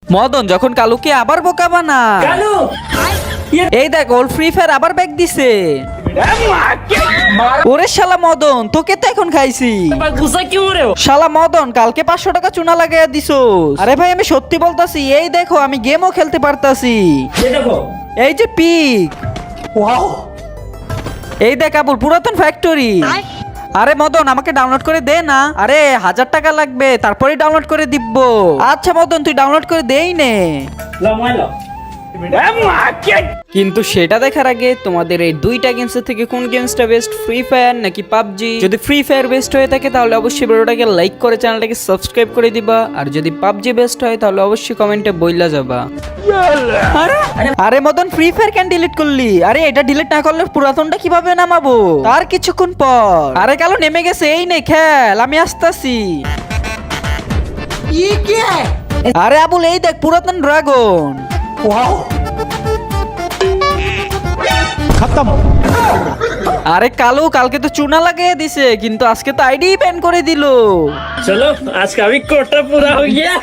মদন যখন কালুকে আবার বোকা বানা। এই দেখ ওর ফ্রি ফায়ার আবার ব্যাক দিছে। ওরে শালা মদন, তোকে তো এখন খাইছি। শালা মদন, কালকে 500 টাকা চুনা লাগাইয়া দিছো। আরে ভাই আমি সত্যি বলতাছি, এই দেখো আমি গেমও খেলতে পারতাছি। এই যে পিক, এই দেখ আবুল পুরাতন ফ্যাক্টরি। আরে মদন আমাকে ডাউনলোড করে দে না। আরে 1000 টাকা লাগবে, তারপরে ডাউনলোড করে দিব। আচ্ছা মদন তুই ডাউনলোড করে দেই নে। কিন্তু সেটা দেখার আগে তোমাদের এই দুইটা গেমসের থেকে কোন গেমসটা বেস্ট, ফ্রি ফায়ার নাকি পাবজি? যদি ফ্রি ফায়ার বেস্ট হয়ে থাকে তাহলে অবশ্যই ভিডিওটাকে লাইক করে চ্যানেলটাকে সাবস্ক্রাইব করে দিবা, আর যদি পাবজি বেস্ট হয় তাহলে অবশ্যই কমেন্টে বইলা যাবা। আরে মদন ফ্রি ফায়ার কেন ডিলিট করলি? আরে এটা ডিলিট না করলে পুরাতনটা কিভাবে নামাবো? তার কিছুক্ষণ পর। আরে কালো নেমে গেছে, এই নে খেল, আমি আসতাছি। আরে আবুল এই দেখ পুরাতন ড্রাগন। আরে কালু কালকে তো চুনা লাগিয়ে দিছে, কিন্তু আজকে তো আইডি ব্যান করে দিল। चलो आज का भी कोटा पूरा हो गया।